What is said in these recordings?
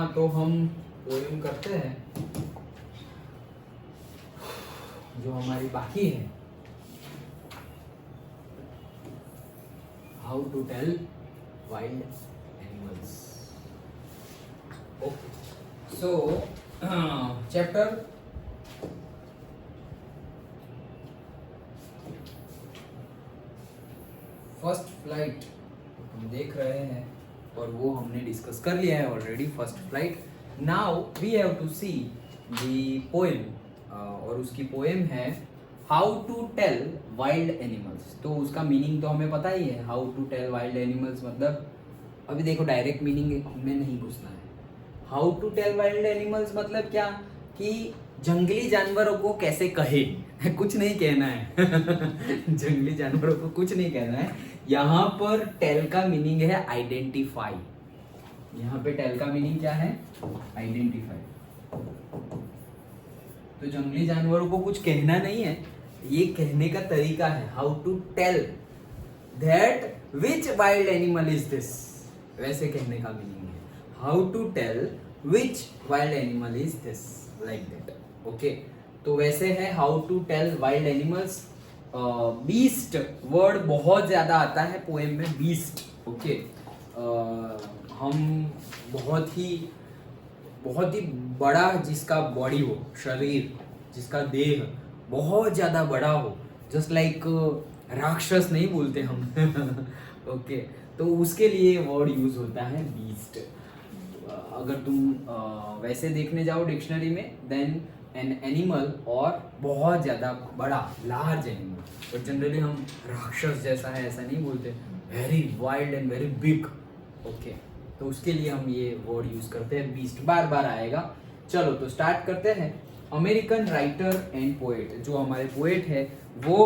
हाँ, तो हम पोएम करते हैं जो हमारी बाकी है, how to tell wild animals. Okay, so chapter first flight हम देख रहे हैं और वो हमने डिस्कस कर लिया है already. First flight. Now we have to see the poem, और उसकी पोएम है how to tell wild animals. तो उसका मीनिंग तो हमें पता ही है. How to tell wild animals मतलब, अभी देखो डायरेक्ट मीनिंग में नहीं घुसना है. How to tell wild animals मतलब क्या, कि जंगली जानवरों को कैसे कहे. कुछ नहीं कहना है. जंगली जानवरों को कुछ नहीं कहना है. यहाँ पर टेल का मीनिंग है आइडेंटिफाई. यहाँ पे टेल का मीनिंग क्या है, आइडेंटिफाई. तो जंगली जानवरों को कुछ कहना नहीं है, ये कहने का तरीका है. How to tell that which wild animal is this, वैसे कहने का मीनिंग है. How to tell which wild animal is this, like that. Okay, तो वैसे है how to tell wild animals. Beast word बहुत ज्यादा आता है पोएम में, बीस्ट. ओके, हम बहुत ही बड़ा जिसका बॉडी हो, शरीर, जिसका देह बहुत ज्यादा बड़ा हो, जस्ट लाइक राक्षस नहीं बोलते हम. ओके, तो उसके लिए वर्ड यूज होता है बीस्ट. अगर तुम वैसे देखने जाओ डिक्शनरी में, देन एन एनिमल और बहुत ज़्यादा बड़ा, लार्ज एनिमल. बट जनरली हम राक्षस जैसा है ऐसा नहीं बोलते, very wild and very big. Okay, तो उसके लिए हम ये वर्ड यूज करते हैं बीस्ट. बार बार आएगा. चलो तो स्टार्ट करते हैं. अमेरिकन राइटर एंड पोएट, जो हमारे पोएट है वो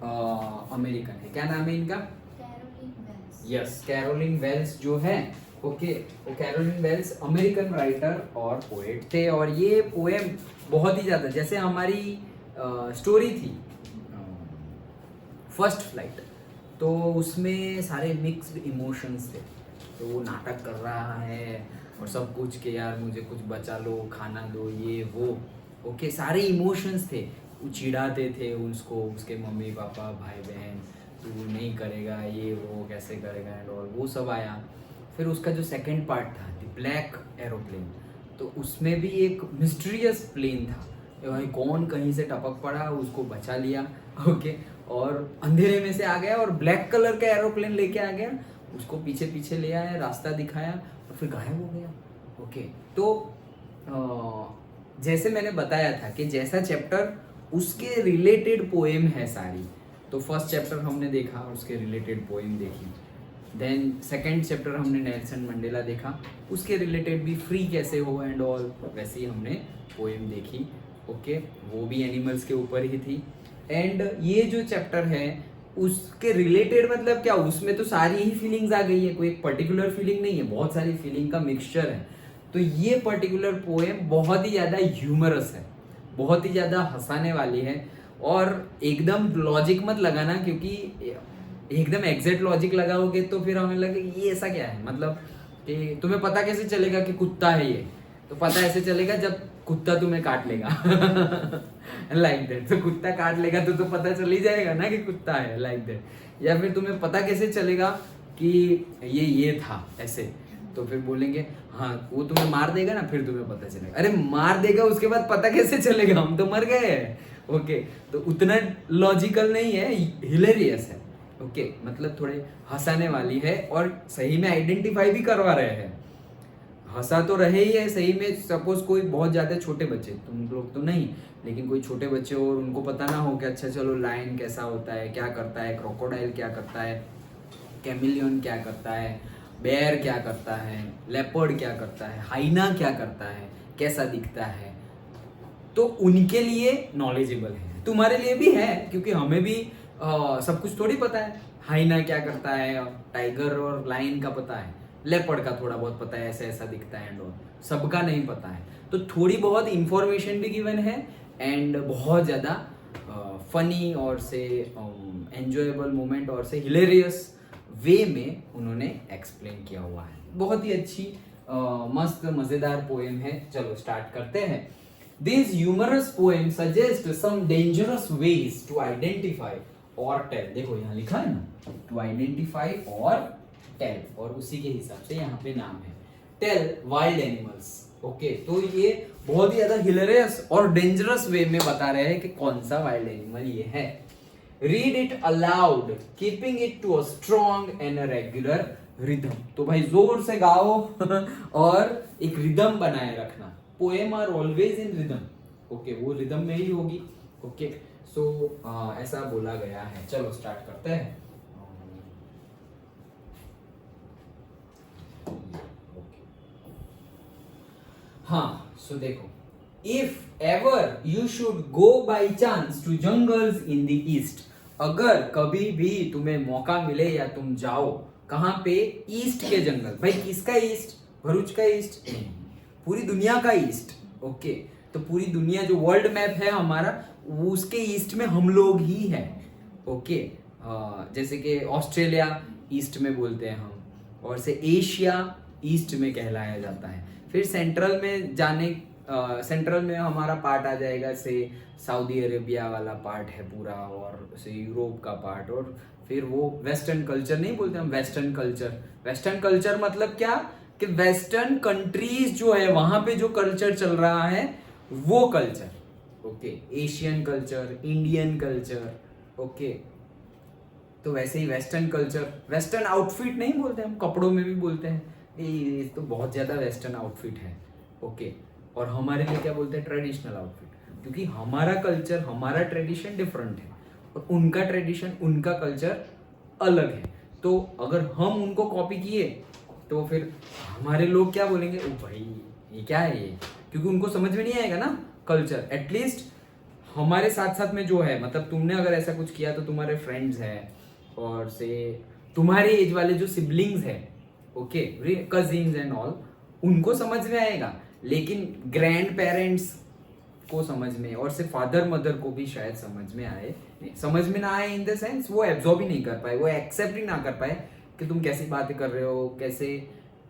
अमेरिकन है. क्या नाम है इनका? Caroline Wells. Yes, Caroline Wells जो है. ओके, वो कैरोलिन वेल्स अमेरिकन राइटर और पोएट थे. और ये पोएम बहुत ही ज़्यादा, जैसे हमारी स्टोरी थी फर्स्ट फ्लाइट, तो उसमें सारे मिक्स्ड इमोशंस थे. तो वो नाटक कर रहा है और सब कुछ कि यार मुझे कुछ बचा लो, खाना दो, ये वो. ओके, सारे इमोशंस थे. वो चिढ़ाते थे उसको, उसके मम्मी पापा भाई बहन, तू नहीं करेगा ये वो, कैसे करेगा एंड ऑल, वो सब आया. फिर उसका जो सेकंड पार्ट था, द ब्लैक एरोप्लेन, तो उसमें भी एक मिस्टीरियस प्लेन था. भाई कौन कहीं से टपक पड़ा, उसको बचा लिया. ओके, और अंधेरे में से आ गया और ब्लैक कलर का एरोप्लेन लेके आ गया, उसको पीछे पीछे ले आया, रास्ता दिखाया और फिर गायब हो गया. ओके, तो जैसे मैंने बताया था कि जैसा चैप्टर उसके रिलेटेड पोएम है सारी. तो फर्स्ट चैप्टर हमने देखा, उसके रिलेटेड पोएम देखी. देन सेकंड चैप्टर हमने नेल्सन मंडेला देखा, उसके रिलेटेड भी फ्री कैसे हो एंड ऑल, वैसे ही हमने पोएम देखी. ओके, वो भी एनिमल्स के ऊपर ही थी. एंड ये जो चैप्टर है उसके रिलेटेड मतलब क्या, उसमें तो सारी ही फीलिंग्स आ गई है. कोई एक पर्टिकुलर फीलिंग नहीं है, बहुत सारी फीलिंग का मिक्सचर है. तो ये पर्टिकुलर पोएम बहुत ही ज़्यादा ह्यूमरस है, बहुत ही ज़्यादा हंसाने वाली है. और एकदम लॉजिक मत लगाना, क्योंकि एकदम एग्जैक्ट लॉजिक लगाओगे तो फिर हमें लगे ये ऐसा क्या है, मतलब कि तुम्हें पता कैसे चलेगा कि कुत्ता है ये. तो पता ऐसे चलेगा जब कुत्ता तुम्हें काट लेगा. Like that. तो कुत्ता काट लेगा तो पता चल ही जाएगा ना कि कुत्ता है, लाइक दैट. या फिर तुम्हें पता कैसे चलेगा कि ये था ऐसे, तो फिर बोलेंगे हाँ वो तुम्हें मार देगा ना, फिर तुम्हें पता चलेगा. अरे मार देगा उसके बाद पता कैसे चलेगा, हम तो मर गए हैं. ओके, तो उतना लॉजिकल नहीं है, हिलेरियस है. ओके, मतलब थोड़े हंसाने वाली है और सही में आइडेंटिफाई भी करवा रहे हैं. हंसा तो रहे ही है सही में. सपोज कोई बहुत ज़्यादा छोटे बच्चे, तुम लोग तो नहीं, लेकिन कोई छोटे बच्चे और उनको पता ना हो कि अच्छा चलो लायन कैसा होता है, क्या करता है, क्रोकोडाइल क्या करता है, कैमिलियन क्या करता है, बेयर क्या करता है, लेपर्ड क्या करता है, हाइना क्या करता है, कैसा दिखता है, तो उनके लिए नॉलेजेबल है. तुम्हारे लिए भी है, क्योंकि हमें भी सब कुछ थोड़ी पता है. हाइना क्या करता है, टाइगर और लायन का पता है, लेपर्ड का थोड़ा बहुत पता है, ऐसा ऐसा दिखता है एंड ऑल, सबका नहीं पता है. तो थोड़ी बहुत इंफॉर्मेशन भी गिवन है एंड बहुत ज़्यादा फनी और से एंजॉयबल मोमेंट और से हिलेरियस वे में उन्होंने एक्सप्लेन किया हुआ है. बहुत ही अच्छी मस्त मजेदार पोएम है। चलो स्टार्ट करते हैं। This humorous poem suggest some dangerous ways to identify और टेल। देखो यहाँ लिखा है ना, टू आइडेंटिफाई और टेल, और उसी के हिसाब से यहाँ पे नाम है, टेल वाइल्ड एनिमल्स। ओके, तो ये बहुत ही ज्यादा हिलेरियस और डेंजरस वे में बता रहे हैं कि कौन सा वाइल्ड एनिमल ये है। Read it aloud keeping it to a strong and a regular rhythm. तो भाई जोर से गाओ और एक रिदम बनाए रखना। Poem are always in rhythm. Okay, वो रिदम में ही होगी। ओके, सो ऐसा बोला गया है। चलो स्टार्ट करते हैं। हाँ, सो देखो, if ever you should go by chance to jungles in the east, अगर कभी भी तुम्हें मौका मिले या तुम जाओ कहां पे, ईस्ट के जंगल। भाई किसका ईस्ट? भरूच का ईस्ट? पूरी दुनिया का ईस्ट। ओके, तो पूरी दुनिया जो वर्ल्ड मैप है हमारा, उसके ईस्ट में हम लोग ही हैं। ओके, जैसे कि ऑस्ट्रेलिया ईस्ट में बोलते हैं हम, और से एशिया ईस्ट में कहलाया जाता है। फिर सेंट्रल में जाने, सेंट्रल में हमारा पार्ट आ जाएगा, से सऊदी अरेबिया वाला पार्ट है पूरा, और से यूरोप का पार्ट, और फिर वो वेस्टर्न कल्चर नहीं बोलते हम, वेस्टर्न कल्चर। वेस्टर्न कल्चर मतलब क्या कि वेस्टर्न कंट्रीज जो है वहां पे जो कल्चर चल रहा है वो culture. Okay, Asian culture, Indian culture. Okay, तो वैसे ही वेस्टर्न कल्चर, वेस्टर्न आउटफिट नहीं बोलते हम, कपड़ों में भी बोलते हैं ये तो बहुत ज्यादा वेस्टर्न आउटफिट है। ओके, और हमारे लिए क्या बोलते हैं? ट्रेडिशनल आउटफिट, क्योंकि हमारा कल्चर, हमारा ट्रेडिशन डिफरेंट है और उनका ट्रेडिशन, उनका कल्चर अलग है। तो अगर हम उनको कॉपी किए तो फिर हमारे लोग क्या बोलेंगे? ओ भाई ये क्या है ये, क्योंकि उनको समझ में नहीं आएगा ना कल्चर। एटलीस्ट हमारे साथ साथ में जो है, मतलब तुमने अगर ऐसा कुछ किया तो तुम्हारे फ्रेंड्स हैं और से तुम्हारे एज वाले जो सिबलिंग्स है, ओके, कजिन्स एंड ऑल, उनको समझ में आएगा, लेकिन ग्रैंड पेरेंट्स को समझ में, और सिर्फ फादर मदर को भी शायद समझ में आए, समझ में ना आए इन द सेंस वो एब्जॉर्ब ही नहीं कर पाए, वो एक्सेप्ट ही ना कर पाए कि तुम कैसी बातें कर रहे हो, कैसे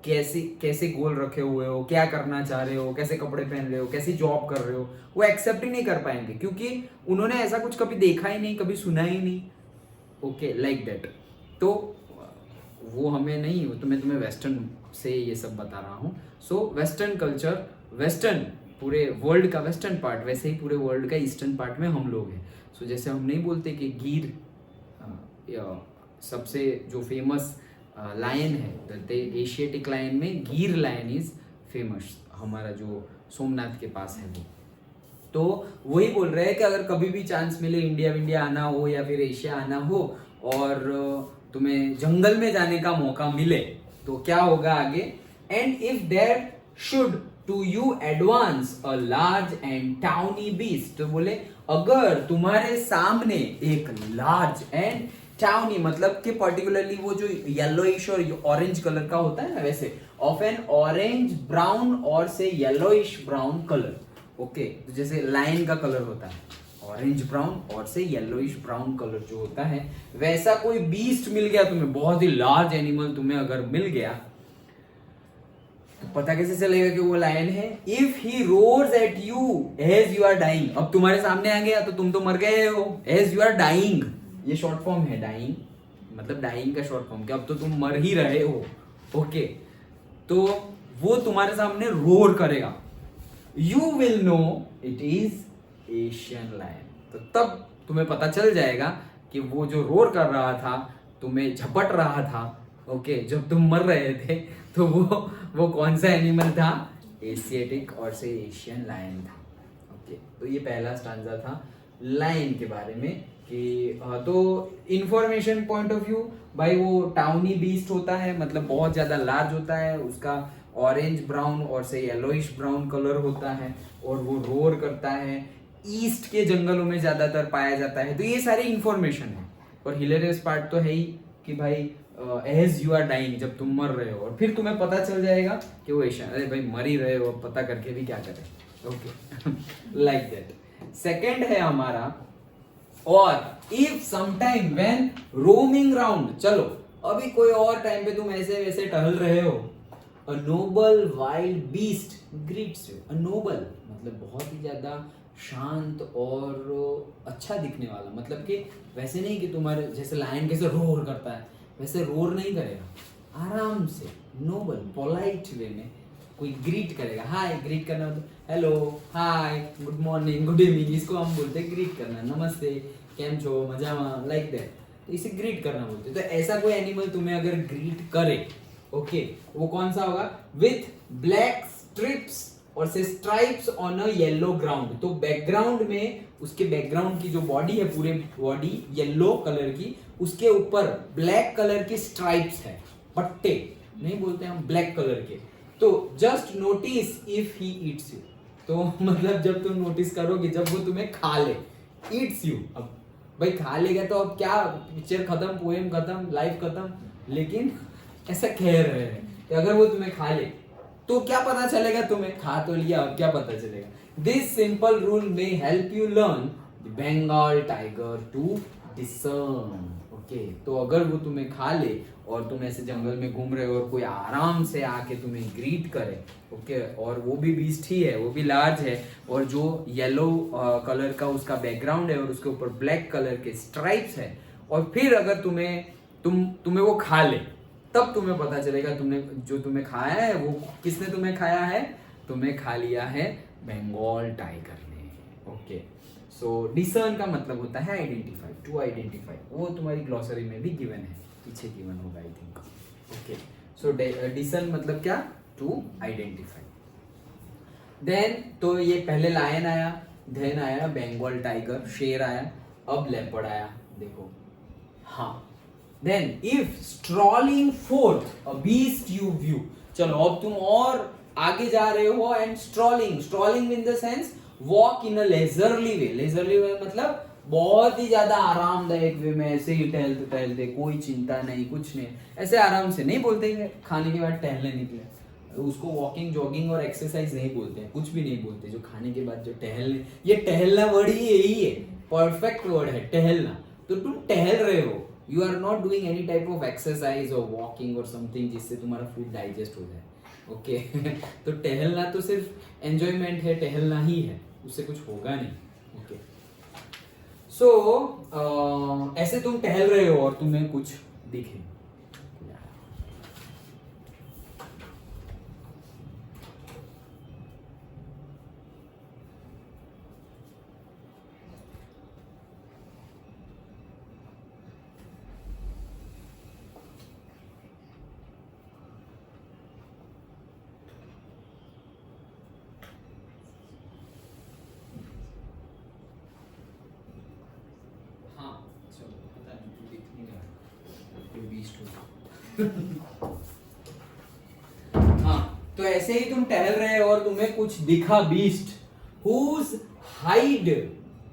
कैसे कैसे गोल रखे हुए हो, क्या करना चाह रहे हो, कैसे कपड़े पहन रहे हो, कैसी जॉब कर रहे हो, वो एक्सेप्ट ही नहीं कर पाएंगे, क्योंकि उन्होंने ऐसा कुछ कभी देखा ही नहीं, कभी सुना ही नहीं। Okay, like that. तो वो हमें नहीं, तो मैं तुम्हें वेस्टर्न से ये सब बता रहा हूँ। सो वेस्टर्न कल्चर, वेस्टर्न पूरे वर्ल्ड का वेस्टर्न पार्ट, वैसे ही पूरे वर्ल्ड का ईस्टर्न पार्ट में हम लोग हैं। सो जैसे हम नहीं बोलते कि गिर सबसे जो फेमस लायन है, द एशियाटिक लायन में गिर लायन इज फेमस, हमारा जो सोमनाथ के पास है वो। तो वही बोल रहे हैं कि अगर कभी भी चांस मिले इंडिया आना हो या फिर एशिया आना हो और तुम्हें जंगल में जाने का मौका मिले तो क्या होगा आगे? And if there should to you advance a large and tawny beast, तो बोले अगर तुम्हारे सामने एक लार्ज एंड टाउनी, मतलब कि पर्टिकुलरली वो जो येलोइश और ऑरेंज कलर का होता है ना, वैसे ऑफ एन ऑरेंज ब्राउन और से येलोइश ब्राउन कलर। ओके, तो जैसे लाइन का कलर होता है ऑरेंज ब्राउन और से येलोइश ब्राउन कलर जो होता है, वैसा कोई बीस्ट मिल गया तुम्हें, बहुत ही लार्ज एनिमल तुम्हें अगर मिल गया, तो पता कैसे चलेगा कि वो लायन है? If he roars at you as you are dying, अब तुम्हारे सामने आ गया तो तुम तो मर गए हो, एज यू आर डाइंग, ये शॉर्ट फॉर्म है, डाइंग मतलब डाइंग का शॉर्ट फॉर्म, कि अब तो तुम मर ही रहे हो। ओके, तो वो तुम्हारे सामने रोर करेगा, you will know it is Asian lion. तो तब तुम्हें पता चल जाएगा कि वो जो रोर कर रहा था, तुम्हें झपट रहा था, ओके, जब तुम मर रहे थे, तो वो कौन सा एनिमल था? एशियाटिक और से एशियन लायन था। ओके, तो ये पहला स्टांजा था लायन के बारे में कि तो इंफॉर्मेशन पॉइंट ऑफ व्यू, भाई वो टाउनी बीस्ट होता है, मतलब बहुत ज्यादा लार्ज होता है, उसका ऑरेंज ब्राउन और से येलोइश ब्राउन कलर होता है, और वो रोर करता है, ईस्ट के जंगलों में ज्यादातर पाया जाता है। तो ये सारी इंफॉर्मेशन है, और हिलेरियस पार्ट तो है ही कि भाई एज यू आर डाइंग, जब तुम मर रहे हो, और फिर तुम्हें पता चल जाएगा कि वो एशियन, अरे भाई मर ही रहे हो, पता करके भी क्या करें। Okay, like that. सेकेंड है हमारा, और if sometime when roaming round, चलो अभी कोई और टाइम पे तुम ऐसे वैसे टहल रहे हो अ Nobel wild beast greets you. A Nobel मतलब बहुत ही ज्यादा शांत और अच्छा दिखने वाला, मतलब कि वैसे नहीं कि तुम्हारे जैसे लायन कैसे रोर करता है वैसे रोर नहीं करेगा, आराम से नोबल पोलाइट वे में कोई ग्रीट करेगा। हाय ग्रीट करना मतलब hello hi good morning good evening, इसको हम बोलते हैं ग्रीट करना, नमस्ते केम छो मजामा लाइक दैट, तो इसे ग्रीट करना बोलते हैं। तो ऐसा कोई एनिमल तुम्हें अगर ग्रीट करे, ओके, वो कौन सा होगा? विथ ब्लैक स्ट्रिप्स और से stripes on a yellow ground. तो बैकग्राउंड में उसके बैकग्राउंड की जो बॉडी है पूरे बॉडी येलो कलर की, उसके ऊपर ब्लैक कलर के स्ट्राइप्स है, पट्टे नहीं बोलते हम ब्लैक कलर के। तो just notice if he eats you, तो मतलब जब तुम नोटिस करोगे जब वो तुम्हें खा ले, ईट्स यू। अब भाई खा लेगा तो अब क्या, पिक्चर खत्म, पोएम खत्म, लाइफ खत्म, लेकिन ऐसा कह रहे हैं कि अगर वो तुम्हें खा ले तो क्या पता चलेगा, तुम्हें खा तो लिया अब क्या पता चलेगा। This simple rule may help you learn the Bengal tiger to discern. Okay, तो अगर वो तुम्हें खा ले और तुम ऐसे जंगल में घूम रहे हो और कोई आराम से आके तुम्हें ग्रीट करे, ओके, और वो भी बीस्ट ही है, वो भी लार्ज है, और जो येलो कलर का उसका बैकग्राउंड है और उसके ऊपर ब्लैक कलर के स्ट्राइप्स है, और फिर अगर तुम्हें वो खा ले, तब तुम्हें पता चलेगा तुमने जो तुम्हें खाया है वो किसने तुम्हें खाया है, तुम्हें खा लिया है बंगाल टाइगर ने। ओके, सो डिसर्न का मतलब होता है आइडेंटिफाई, टू आइडेंटिफाई, वो तुम्हारी ग्लॉसरी में भी गिवन है, पीछे गिवन होगा I think. Okay, so discern मतलब क्या? To identify. देन तो ये पहले लायन आया, देन आया बंगाल टाइगर, शेर आया, अब लेपर्ड आया, देखो। हाँ, then if strolling forth a beast you view, चलो अब तुम और आगे जा रहे हो, and strolling in the sense walk in a leisurely way. Leisurely way मतलब बहुत ही ज्यादा आरामदायक वे में, ऐसे ही टहलते टहलते, कोई चिंता नहीं कुछ नहीं, ऐसे आराम से नहीं बोलते हैं खाने के बाद टहलने निकले, उसको वॉकिंग जॉगिंग और एक्सरसाइज नहीं बोलते हैं, कुछ भी नहीं बोलते। जो खाने के बाद जो टहलने, ये टहलना वर्ड ही यही है, परफेक्ट वर्ड है टहलना। तो तुम टहल रहे हो, you are not doing any type of exercise और वॉकिंग और समथिंग जिससे तुम्हारा फूड डाइजेस्ट हो जाए। ओके तो टहलना तो सिर्फ एंजॉयमेंट है, टहलना ही है, उससे कुछ होगा नहीं। ओके, सो ऐसे तुम टहल रहे हो और तुम्हें कुछ दिखे, हाँ, तो ऐसे ही तुम टहल रहे हो और तुम्हें कुछ दिखा, beast whose hide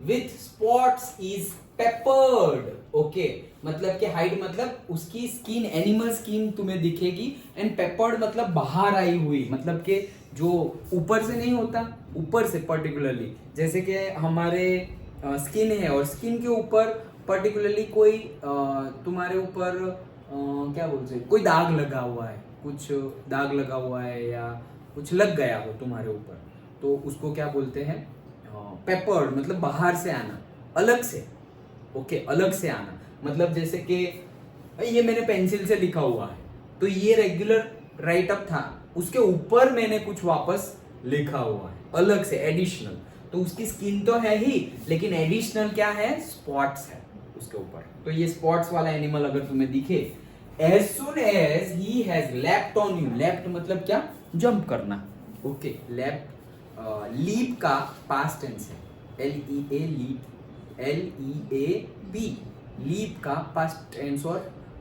with spots is peppered। Okay, मतलब कि हाइड मतलब उसकी स्किन, एनिमल स्किन तुम्हें दिखेगी, एंड पेपर्ड मतलब बाहर आई हुई, मतलब कि जो ऊपर से नहीं होता, ऊपर से पर्टिकुलरली, जैसे कि हमारे स्किन है और स्किन के ऊपर पर्टिकुलरली कोई तुम्हारे ऊपर क्या बोलते हैं, कोई दाग लगा हुआ है, कुछ दाग लगा हुआ है या कुछ लग गया हो तुम्हारे ऊपर, तो उसको क्या बोलते हैं? पेपर्ड मतलब बाहर से आना, अलग से। ओके, अलग से आना मतलब जैसे कि ये मैंने पेंसिल से लिखा हुआ है, तो ये रेगुलर राइट अप था, उसके ऊपर मैंने कुछ वापस लिखा हुआ है अलग से, एडिशनल। तो उसकी स्किन तो है ही, लेकिन एडिशनल क्या है? स्पॉट्स है उसके ऊपर। तो ये स्पॉट्स वाला एनिमल अगर तुम्हें दिखे, as soon as he has leapt on you, leapt मतलब क्या? जंप करना। ओके, leapt, लीप का पास्ट टेंस है, L-E-A, लीप, L-E-A-P, लीप का पास्ट टेंस और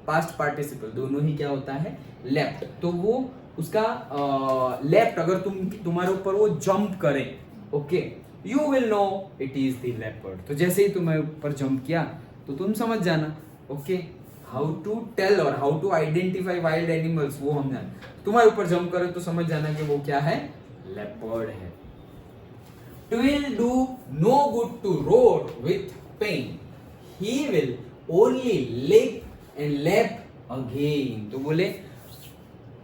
पास्ट पार्टिसिपल दोनों ही क्या होता है? लेफ्ट। तो वो उसका लेफ्ट अगर तुम्हारे ऊपर वो जंप करे, okay, you will know it is the leopard. तो जैसे ही तुम्हारे ऊपर जंप किया तो तुम समझ जाना। ओके, हाउ टू टेल और how to identify wild animals वो हम जान, तुम्हारे ऊपर जंप करे तो समझ जाना कि वो क्या है? लेपर्ड है। It will do no good to roar with pain. He will only lick and lap again. तो बोले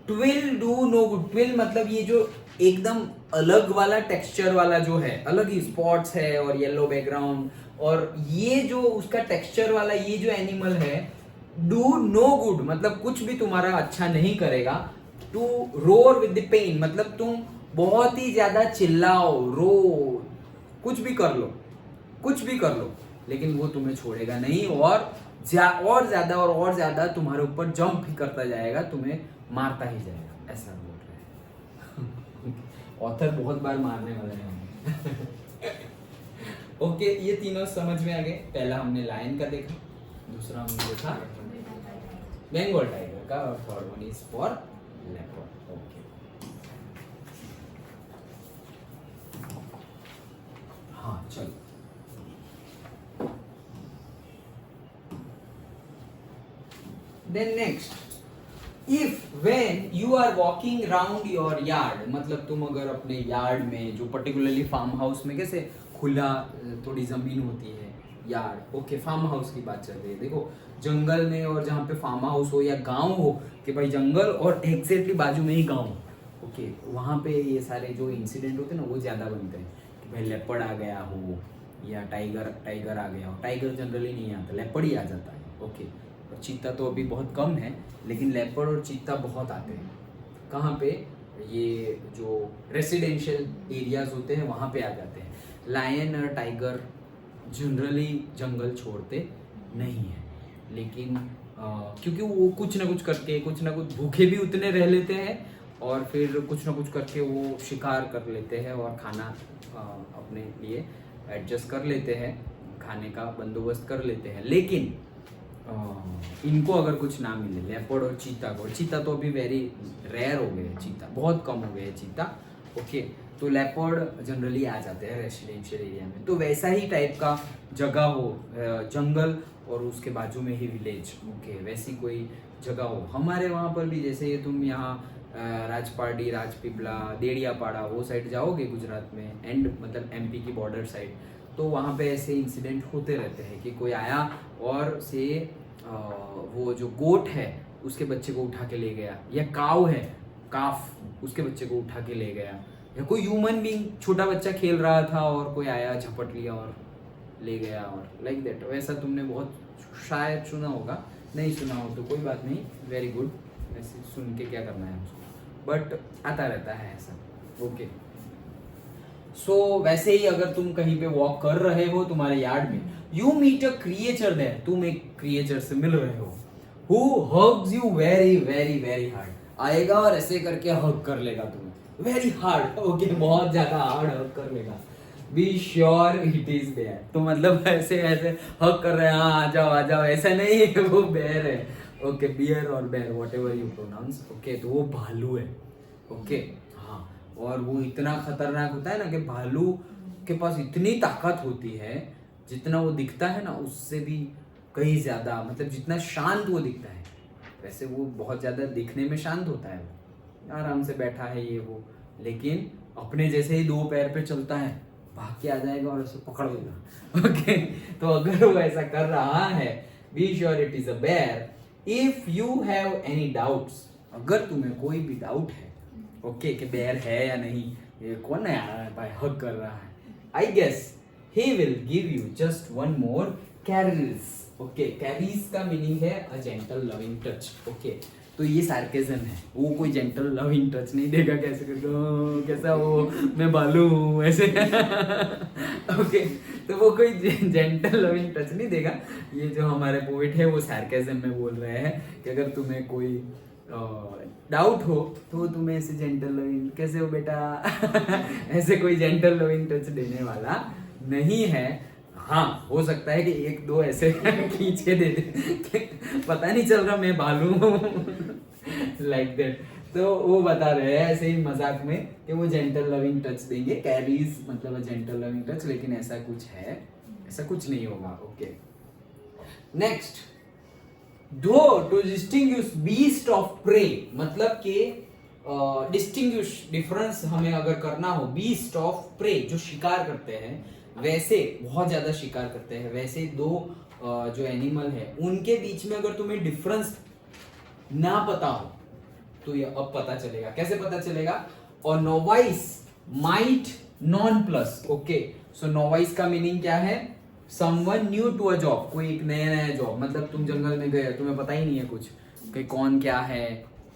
twill do no good. Twill मतलब ये जो एकदम अलग वाला टेक्सचर वाला जो है, अलग ही स्पॉट्स है और येलो बैकग्राउंड, और ये जो उसका टेक्सचर वाला ये जो एनिमल है, डू नो गुड मतलब कुछ भी तुम्हारा अच्छा नहीं करेगा। To roar with the pain मतलब तुम बहुत ही ज्यादा चिल्लाओ, रो, कुछ भी कर लो, कुछ भी कर लो, लेकिन वो तुम्हें छोड़ेगा नहीं और ज्यादा और ज्यादा तुम्हारे ऊपर जंप ही करता जाएगा, तुम्हें मारता ही जाएगा, ऐसा बोल रहे हैं। ऑथर बहुत बार मारने वाले हैं। ओके, ये तीनों समझ में आ गए। पहला हमने लायन का देखा, दूसरा हमने देखा बंगाल टाइगर का, और third one is for leopard. Okay, हाँ चलो। Then next, if when you are walking round your yard, मतलब तुम अगर अपने यार्ड में, जो पर्टिकुलरली फार्म हाउस में कैसे खुला थोड़ी जमीन होती है, यार्ड, ओके, फार्म हाउस की बात चल रही है। देखो जंगल में, और जहाँ पे फार्म हाउस हो या गांव हो, कि भाई जंगल और एग्जैक्टली बाजू में ही गांव, ओके, वहाँ पे ये सारे जो इंसिडेंट होते हैं ना वो ज़्यादा बनते हैं कि भाई लेपर्ड आ गया हो या टाइगर आ गया हो। टाइगर जनरली नहीं आता, लेपर्ड ही आ जाता है। ओके, और चीता तो अभी बहुत कम है, लेकिन लेपर्ड और चीता बहुत आते हैं। कहाँ पे? ये जो रेसिडेंशियल एरियाज होते हैं वहाँ पे आ जाते हैं। लायन और टाइगर जनरली जंगल छोड़ते नहीं है, लेकिन क्योंकि वो कुछ ना कुछ करके, कुछ ना कुछ भूखे भी उतने रह लेते हैं, और फिर कुछ ना कुछ करके वो शिकार कर लेते हैं और खाना अपने लिए एडजस्ट कर लेते हैं, खाने का बंदोबस्त कर लेते हैं। लेकिन इनको अगर कुछ ना मिले, लेपर्ड और चीता को, चीता तो अभी वेरी रेयर हो गए, चीता बहुत कम हो गए चीता, ओके, तो लेपर्ड जनरली आ जाते हैं रेसिडेंशियल एरिया में। तो वैसा ही टाइप का जगह हो, जंगल और उसके बाजू में ही विलेज, ओके, वैसी कोई जगह हो। हमारे वहाँ पर भी, जैसे ये तुम यहाँ राजपाड़ी, राजपीपला, देड़ियापाड़ा वो साइड जाओगे गुजरात में, एंड मतलब एमपी की बॉर्डर साइड, तो वहाँ पे ऐसे इंसिडेंट होते रहते हैं कि कोई आया और से वो जो गोट है उसके बच्चे को उठा के ले गया, या काव है, काफ, उसके बच्चे को उठा के ले गया, या कोई ह्यूमन बीइंग, छोटा बच्चा खेल रहा था और कोई आया झपट लिया और ले गया, और लाइक दैट। वैसा तुमने बहुत शायद सुना होगा, नहीं सुना हो तो कोई बात नहीं, वेरी गुड, वैसे सुन के क्या करना है उसको, बट आता रहता है ऐसा, ओके। सो वैसे ही अगर तुम कहीं पे वॉक कर रहे हो तुम्हारे यार्ड में, you meet a creature there, तुम एक क्रिएचर से मिल रहे हो, who hugs you very very very hard, आएगा और ऐसे करके हग कर लेगा तुम्हें वेरी हार्ड, ओके, बहुत ज्यादा हार्ड हग कर लेगा। Be sure it is bear. तो मतलब ऐसे ऐसे हग कर रहे हैं, हाँ आ जाओ, ऐसा नहीं है, वो बेयर है, ओके, बियर और bear whatever you pronounce, okay, तो वो भालू है, ओके, हाँ, और वो इतना खतरनाक होता है ना कि भालू के पास इतनी ताकत होती है, जितना वो दिखता है ना उससे भी कहीं ज्यादा, मतलब जितना शांत वो दिखता है वैसे वो बहुत ज्यादा दिखने में शांत होता है, वो आराम से बैठा है ये वो, लेकिन अपने जैसे ही दो पैर पे चलता है, भाग के आ जाएगा और उसे पकड़ लेगा, ओके। तो अगर वो ऐसा कर रहा है, be sure it is a bear. If you have any doubts, अगर तुम्हें कोई भी डाउट है, ओके, कि बेयर है या नहीं, ये कौन है यार भाई हग कर रहा है, I guess he will give you just one more caress, okay, caress का मीनिंग है a gentle loving touch, okay, तो ये सार्केज्म है, वो कोई जेंटल लविंग टच नहीं देगा, कैसे करके कैसा वो मैं भालू हूँ ऐसे, ओके, तो वो कोई जेंटल लविंग टच नहीं देगा। ये जो हमारे पोइट है वो सार्केज्म में बोल रहे हैं कि अगर तुम्हें कोई डाउट हो तो तुम्हें ऐसे जेंटल लविंग, कैसे हो बेटा, ऐसे कोई जेंटल लविंग टच देने वाला नहीं है। हाँ, हो सकता है कि एक दो ऐसे खींच के दे दे, पता नहीं चल रहा मैं भालू लाइक दैट, तो वो बता रहे हैं ऐसे ही मजाक में कि वो जेंटल लविंग टच देंगे, कैरीज मतलब जेंटल लविंग टच, लेकिन ऐसा कुछ है, ऐसा कुछ नहीं होगा, okay. Next, though to distinguish beast of prey, मतलब कि डिस्टिंग्विश, डिफरेंस हमें अगर करना हो, बीस्ट ऑफ प्रे जो शिकार करते हैं, वैसे बहुत ज्यादा शिकार करते हैं, वैसे दो जो एनिमल है उनके बीच में अगर तुम्हें डिफरेंस ना पता हो तो ये अब पता चलेगा। कैसे पता चलेगा? और novice might non plus. Okay, so novice का मीनिंग क्या है? Someone new to a job, कोई एक नया नया जॉब, मतलब तुम जंगल में गए, तुम्हें पता ही नहीं है कुछ कि कौन क्या है,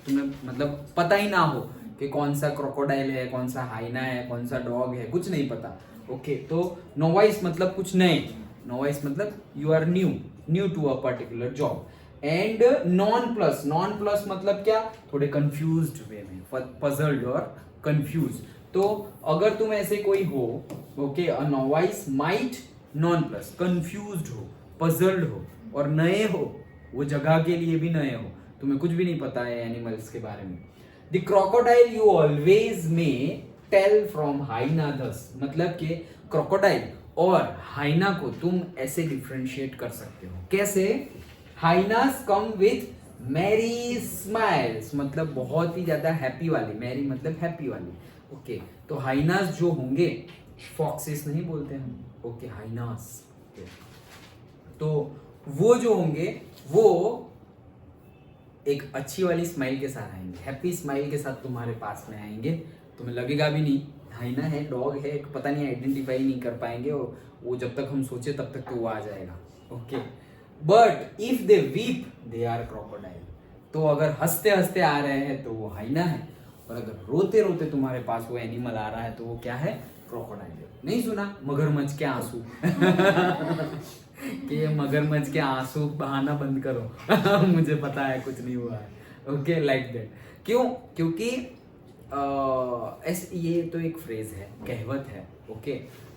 तुम्हें मतलब पता ही ना हो कि कौन सा क्रोकोडाइल है, कौन सा हाइना है, कौन सा डॉग है, कुछ नहीं पता। ओके, तो नोवाइस मतलब कुछ नए, नोवाइस मतलब you are new to a particular job. And nonplus, nonplus मतलब क्या? थोड़े कंफ्यूज्ड वे में, पजल्ड और कंफ्यूज। तो अगर तुम ऐसे कोई हो, okay, a novice might non plus, confused हो, पजल्ड हो और नए हो, वो जगह के लिए भी नए हो, तुम्हें कुछ भी नहीं पता है एनिमल्स के बारे में। द क्रोकोडाइल यू ऑलवेज में टेल फ्रॉम हाइना दस, मतलब कि क्रोकोडाइल और हाइना को तुम ऐसे डिफरेंशिएट कर सकते हो। कैसे? Hyenas come with merry smiles, मतलब बहुत ही ज्यादा हैप्पी वाली, मैरी मतलब हैप्पी वाली। ओके, तो हाइनास जो होंगे, फॉक्सेस नहीं बोलते हम, ओके, हाइनास। तो वो जो होंगे वो एक अच्छी वाली स्माइल के साथ आएंगे, हैप्पी स्माइल के साथ तुम्हारे पास में आएंगे। तुम्हें लगेगा भी नहीं हाइना है, डॉग है, पता नहीं, आइडेंटिफाई नहीं कर पाएंगे, और वो जब तक हम सोचे तब तक तो वो आ जाएगा। Okay, but if they weep they are crocodiles, तो अगर हंसते हंसते आ रहे हैं तो वो हाइना है, और अगर रोते रोते तुम्हारे पास वो एनिमल आ रहा है तो वो क्या है? क्रोकोडाइल। नहीं सुना मगरमच्छ के आंसू? कि मगरमच्छ के आंसू बहाना बंद करो। मुझे पता है कुछ नहीं हुआ है। Okay, like that. क्यों? क्योंकि ये तो एक फ्रेज है, कहवत है। ओके,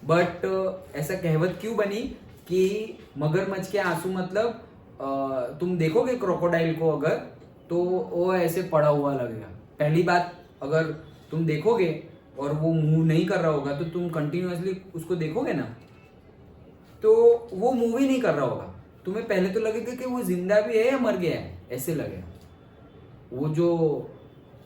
बट ऐसा कहवत क्यों बनी कि मगरमच्छ के आंसू मतलब तुम देखोगे क्रोकोडाइल को अगर, तो वो ऐसे पड़ा हुआ लगेगा। पहली बात, अगर तुम देखोगे और वो मूव नहीं कर रहा होगा तो तुम कंटिन्यूअसली उसको देखोगे ना, तो वो मूव ही नहीं कर रहा होगा, तुम्हें पहले तो लगेगा कि वो जिंदा भी है या मर गया है, ऐसे लगेगा। वो जो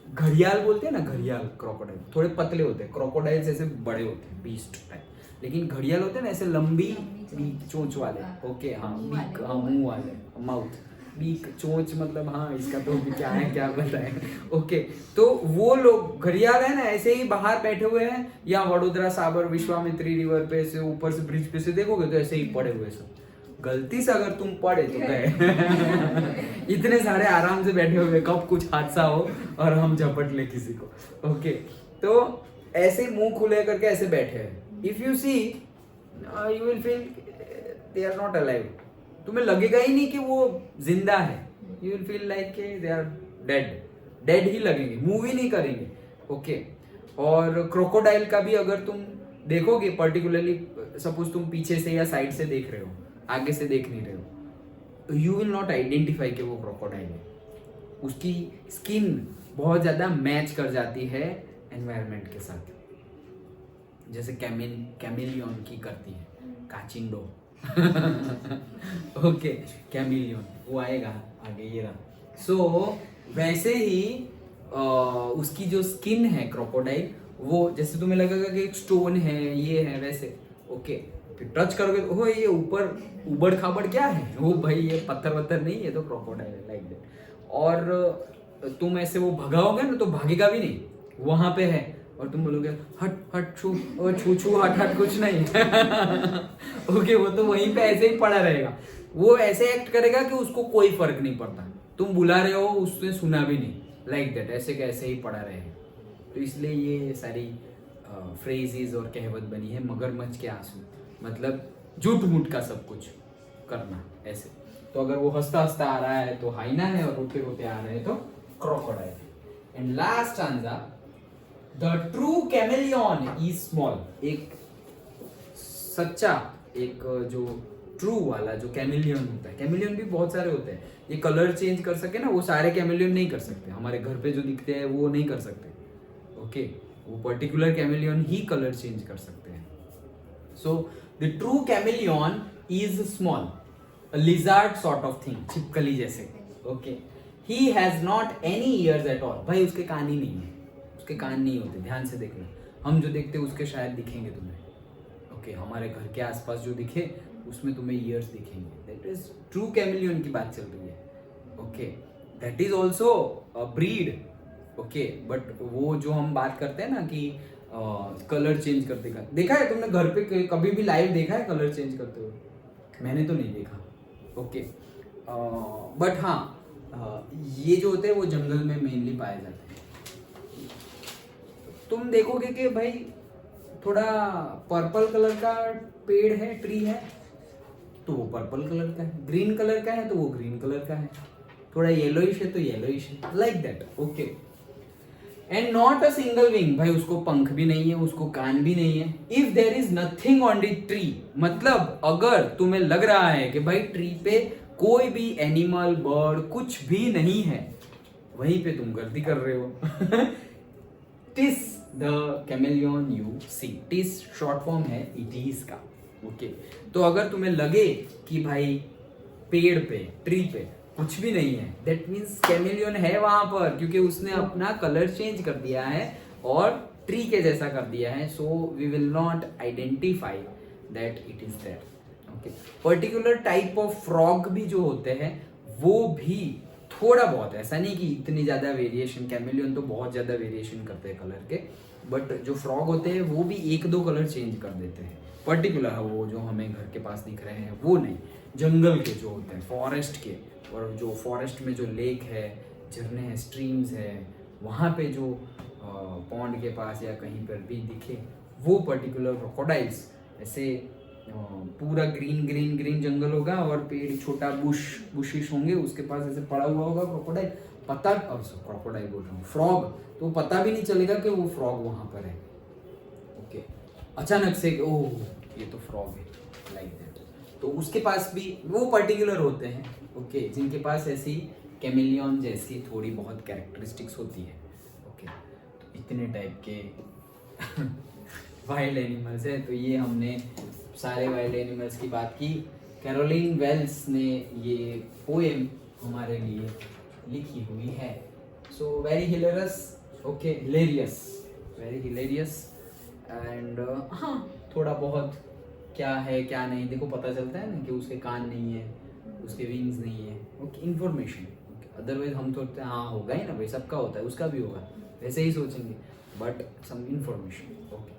घड़ियाल बोलते हैं ना, घड़ियाल क्रोकोडाइल थोड़े पतले होते हैं, क्रोकोडाइल्स ऐसे बड़े होते हैं, बीस्ट टाइप, लेकिन घड़ियाल होते हैं ना ऐसे लंबी बीक चोंच वाले। ओके, हाँ, बीक, हाँ, मुंह वाले, माउथ, बीक, चोंच मतलब, हाँ, इसका तो क्या है क्या बताएं। ओके, तो वो लोग घड़ियाल है ना, ऐसे ही बाहर बैठे हुए हैं, या वडोदरा साबर विश्वामित्री रिवर पे से ऊपर से ब्रिज पे से देखोगे तो ऐसे ही पड़े हुए सब। गलती से अगर तुम पड़े तो गए। इतने सारे आराम से बैठे हुए, कब कुछ हादसा हो और हम झपट ले किसी को। ओके, तो ऐसे मुंह खुले करके ऐसे बैठे हैं। If you see, you will feel they are not alive, तुम्हें लगेगा ही नहीं कि वो जिंदा है, you will feel like they are dead ही लगेंगे, मूव ही नहीं करेंगे। ओके, और क्रोकोडाइल का भी अगर तुम देखोगे पर्टिकुलरली, सपोज तुम पीछे से या साइड से देख रहे हो, आगे से देख नहीं रहे हो, यू विल नॉट आइडेंटिफाई कि वो क्रोकोडाइल है। उसकी स्किन बहुत ज्यादा मैच कर जाती है एनवायरनमेंट के साथ, जैसे कैमिलियन की करती है, काचिंडो। ओके, कैमिलियन वो आएगा आगे, ये रहा। सो वैसे ही उसकी जो स्किन है क्रोकोडाइल, वो जैसे तुम्हें लगेगा कि एक स्टोन है, ये है, वैसे। ओके, फिर टच करोगे तो ये ऊपर उबड़ खाबड़ क्या है, वो भाई ये पत्थर वत्थर नहीं है, तो क्रोकोडाइल है, लाइक दैट। और तुम ऐसे वो भगाओगे ना तो भागेगा भी नहीं, वहां पे है, और तुम बोलोगे हट हट छू, और छू छू हट हट कुछ नहीं। ओके, वो तो वहीं पे ऐसे ही पड़ा रहेगा, वो ऐसे एक्ट करेगा कि उसको कोई फर्क नहीं पड़ता, तुम बुला रहे हो उसने सुना भी नहीं, लाइक दैट, ऐसे कैसे ही पड़ा रहेगा। तो इसलिए ये सारी फ्रेजेस और कहवत बनी है, मगरमच्छ के आंसू मतलब झूठ मूठ का सब कुछ करना ऐसे। तो अगर वो हंसता हंसता आ रहा है तो हाइना है, और रोते रोते आ रहे हैं तो crocodile. And last stanza, the true chameleon is small, एक सच्चा, एक जो ट्रू वाला जो कैमेलियन होता है, कैमेलियन भी बहुत सारे होते हैं, ये कलर चेंज कर सके ना, वो सारे कैमेलियन नहीं कर सकते, हमारे घर पे जो दिखते हैं वो नहीं कर सकते। ओके, वो पर्टिकुलर कैमेलियन ही कलर चेंज कर सकते हैं। So the true chameleon is small, a lizard sort of thing, छिपकली जैसे। Okay, he has not any ears at all, भाई उसके कान ही नहीं है, उसके कान नहीं होते, ध्यान से देखना, हम जो देखते हैं उसके शायद दिखेंगे तुम्हें। ओके, हमारे घर के आसपास जो दिखे उसमें तुम्हें ईयर्स दिखेंगे, दैट इज ट्रू कैमेलियन की बात चल रही है। Okay, that is also a breed okay, but वो जो हम बात करते हैं ना कि कलर चेंज करते का, देखा है तुमने घर पे कभी भी लाइव देखा है कलर चेंज करते हुए? मैंने तो नहीं देखा। ओके, बट हाँ, ये जो होते हैं वो जंगल में मेनली पाए जाते हैं। तुम देखोगे कि भाई थोड़ा पर्पल कलर का पेड़ है, ट्री है, तो वो पर्पल कलर का है, ग्रीन कलर का है तो वो ग्रीन कलर का है, थोड़ा येलोइश है तो येलोइश है, like that. Okay, and not a single wing, भाई उसको पंख भी नहीं है, उसको कान भी नहीं है। If there is nothing on the tree, मतलब अगर तुम्हें लग रहा है कि भाई ट्री पे कोई भी एनिमल बर्ड कुछ भी नहीं है, वहीं पे तुम गलती कर रहे हो। TISS the chameleon you see, TISS short form है इटीज का। ओके, तो अगर तुम्हें लगे कि भाई पेड़ पे, ट्री पे कुछ भी नहीं है, दैट मीन्स कैमेलियन है वहां पर, क्योंकि उसने अपना कलर चेंज कर दिया है और ट्री के जैसा कर दिया है। So we will not identify that it is there. Okay, particular type of frog भी जो होते हैं वो भी थोड़ा बहुत, ऐसा नहीं कि इतनी ज्यादा वेरिएशन, कैमेलियन तो बहुत ज्यादा वेरिएशन करते हैं कलर के, बट जो फ्रॉग होते हैं वो भी एक दो कलर चेंज कर देते हैं। पर्टिकुलर है वो जो हमें घर के पास दिख रहे हैं वो नहीं, जंगल के जो होते हैं, फॉरेस्ट के, और जो फॉरेस्ट में जो लेक है, झरने हैं, स्ट्रीम्स है, वहाँ पे जो पॉन्ड के पास या कहीं पर भी दिखे वो पर्टिकुलर क्रोकोडाइल्स। ऐसे पूरा ग्रीन ग्रीन ग्रीन जंगल होगा और पेड़ छोटा बुशिश होंगे, उसके पास ऐसे पड़ा हुआ होगा क्रोकोडाइल, पता, क्रोकोडाइल बोल रहा हूँ, फ्रॉग, तो पता भी नहीं चलेगा कि वो फ्रॉग वहाँ पर है। ओके, अचानक से ओह ये तो फ्रॉग है, लाइक दैट। तो उसके पास भी वो पर्टिकुलर होते हैं, ओके, जिनके पास ऐसी कैमेलियन जैसी थोड़ी बहुत कैरेक्टरिस्टिक्स होती है। ओके, तो इतने टाइप के वाइल्ड एनिमल्स है। तो ये हमने सारे वाइल्ड एनिमल्स की बात की। कैरोलिन वेल्स ने ये पोएम हमारे लिए लिखी हुई है। So very hilarious, okay, hilarious, very hilarious. And हाँ, थोड़ा बहुत क्या है क्या नहीं, देखो पता चलता है ना कि उसके कान नहीं है, उसके विंग्स नहीं है, ओके, इन्फॉर्मेशन। अदरवाइज हम सोचते हैं हाँ होगा ही ना भाई, सबका होता है, उसका भी होगा, वैसे ही सोचेंगे, but some information. Okay,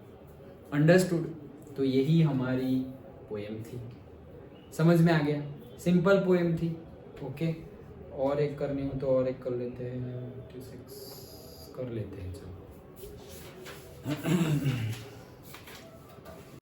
understood. तो यही हमारी पोएम थी, समझ में आ गया, सिंपल पोएम थी। ओके, और एक करनी हो तो और एक कर लेते हैं, 56 कर लेते हैं, चलो।